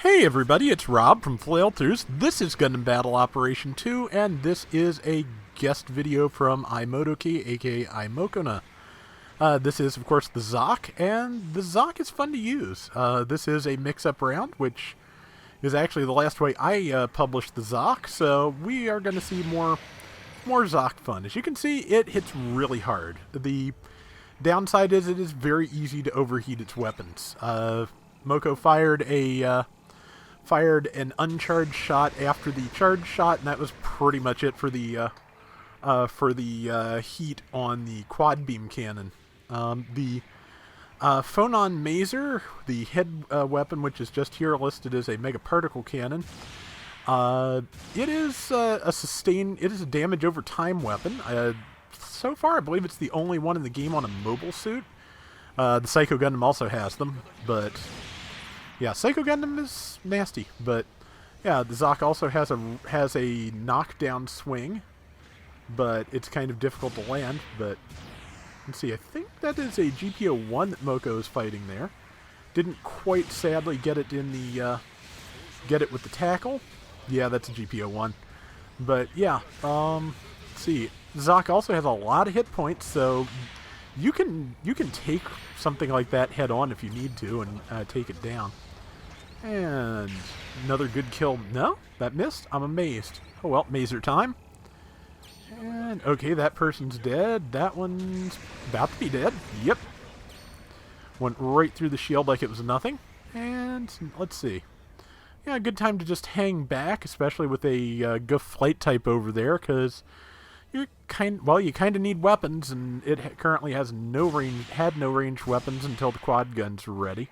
Hey everybody, it's Rob from Flailthroughs. This is Gundam Battle Operation 2, and this is a guest video from iModoki, aka iMokona. This is, of course, the Zock, and the Zock is fun to use. This is a mix-up round, which is actually the last way I published the Zock, so we are going to see more Zock fun. As you can see, it hits really hard. The downside is it is very easy to overheat its weapons. Moko fired an uncharged shot after the charged shot, and that was pretty much it for the heat on the quad beam cannon. The Phonon Maser, the head weapon, which is just here listed as a mega particle cannon, it is a damage over time weapon. So far, I believe it's the only one in the game on a mobile suit. The Psycho Gundam also has them, but yeah, Psycho Gundam is nasty, but yeah, the Zock also has a knockdown swing, but it's kind of difficult to land. But let's see, I think that is a GPO-1 that Moko is fighting there. Didn't quite, sadly, get it in the get it with the tackle. Yeah, that's a GPO-1. But yeah, let's see. Zock also has a lot of hit points, so you can take something like that head on if you need to and take it down. And another good kill. No, that missed. I'm amazed. Oh well, Maser time. And okay, that person's dead. That one's about to be dead. Yep. Went right through the shield like it was nothing. And let's see. Yeah, good time to just hang back, especially with a Goof flight type over there, because you kind of need weapons, and it currently has no ranged weapons until the quad guns are ready.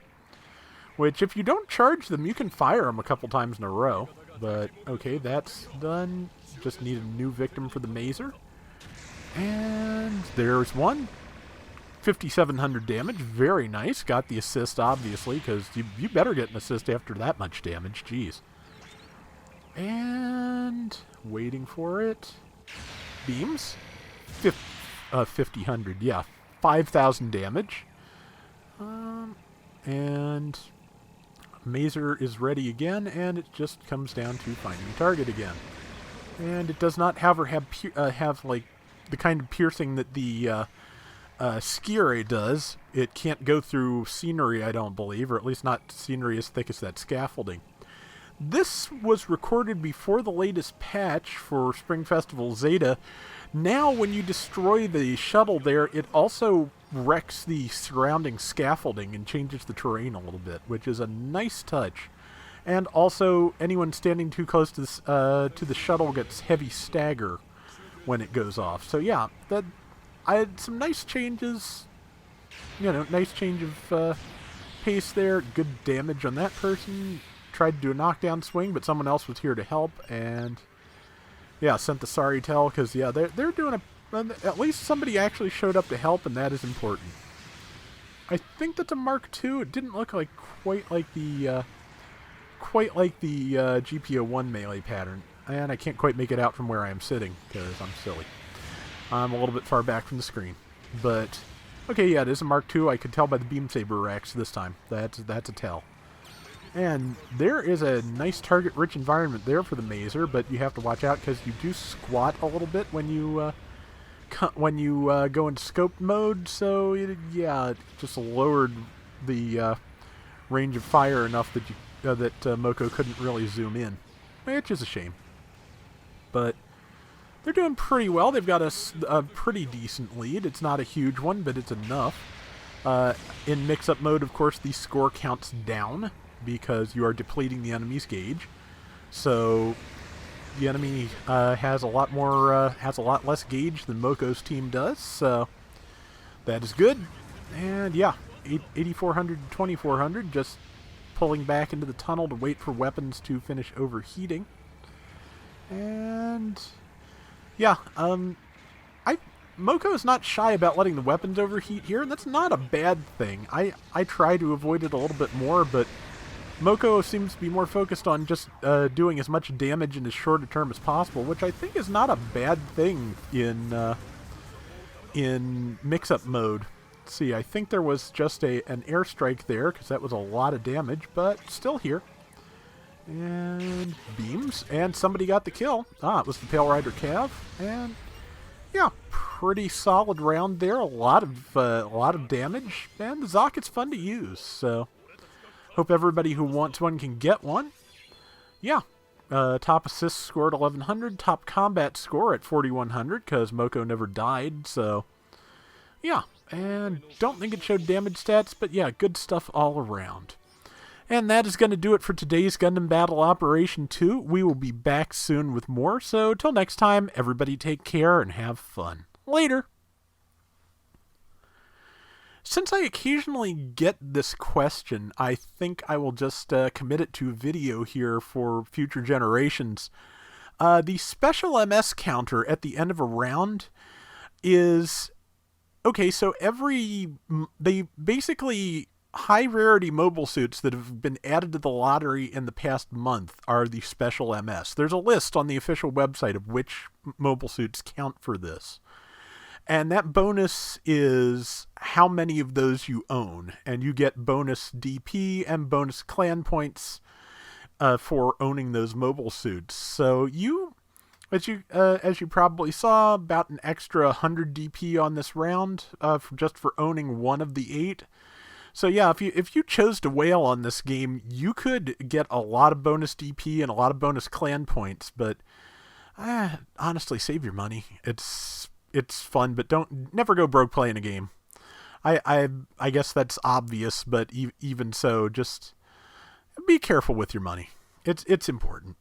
Which, if you don't charge them, you can fire them a couple times in a row. But okay, that's done. Just need a new victim for the Maser. And there's one. 5,700 damage. Very nice. Got the assist, obviously, because you better get an assist after that much damage. Jeez. And waiting for it. Beams. 5,000. Yeah. 5,000 damage. And Maser is ready again, and it just comes down to finding a target again. And it does not have like the kind of piercing that the Skiere does. It can't go through scenery, I don't believe, or at least not scenery as thick as that scaffolding. This was recorded before the latest patch for Spring Festival Zeta. Now, when you destroy the shuttle there, it also wrecks the surrounding scaffolding and changes the terrain a little bit, which is a nice touch. And also, anyone standing too close to the shuttle gets heavy stagger when it goes off. So yeah, I had some nice changes. You know, nice change of pace there. Good damage on that person. Tried to do a knockdown swing, but someone else was here to help, and yeah, sent the sorry tell, because yeah, they're doing at least somebody actually showed up to help, and that is important. I think that's a Mark II. It didn't look like quite like the GPO-1 melee pattern, and I can't quite make it out from where I am sitting because I'm silly. I'm a little bit far back from the screen, but okay, yeah, it is a Mark II. I could tell by the beam saber racks this time. That's a tell. And there is a nice target-rich environment there for the Maser, but you have to watch out because you do squat a little bit when you go into scoped mode. So it just lowered the range of fire enough that Moko couldn't really zoom in, which is a shame. But they're doing pretty well. They've got a pretty decent lead. It's not a huge one, but it's enough. In mix-up mode, of course, the score counts down, because you are depleting the enemy's gauge. So the enemy has a lot less gauge than Moko's team does. So that is good. And yeah, 8,400 to 2,400, just pulling back into the tunnel to wait for weapons to finish overheating. And yeah, Moko is not shy about letting the weapons overheat here, and that's not a bad thing. I try to avoid it a little bit more, but Moko seems to be more focused on just doing as much damage in as short a term as possible, which I think is not a bad thing in mix-up mode. Let's see, I think there was just an airstrike there, because that was a lot of damage, but still here. And beams. And somebody got the kill. It was the Pale Rider Cav. And yeah, pretty solid round there. A lot of damage. And the Zock is fun to use. So hope everybody who wants one can get one. Yeah. Top assist score at 1100. Top combat score at 4100 because Moko never died. So yeah. And don't think it showed damage stats, but yeah, good stuff all around. And that is going to do it for today's Gundam Battle Operation 2. We will be back soon with more, so till next time, everybody take care and have fun. Later! Since I occasionally get this question, I think I will just commit it to video here for future generations. The special MS counter at the end of a round is... Okay, so they basically... high rarity mobile suits that have been added to the lottery in the past month are the special MS. There's a list on the official website of which mobile suits count for this. And that bonus is how many of those you own. And you get bonus DP and bonus clan points for owning those mobile suits. So as you probably saw, about an extra 100 DP on this round just for owning one of the 8. So yeah, if you chose to whale on this game, you could get a lot of bonus DP and a lot of bonus clan points, but honestly, save your money. It's fun, but never go broke playing a game. I guess that's obvious, but even so, just be careful with your money. It's important.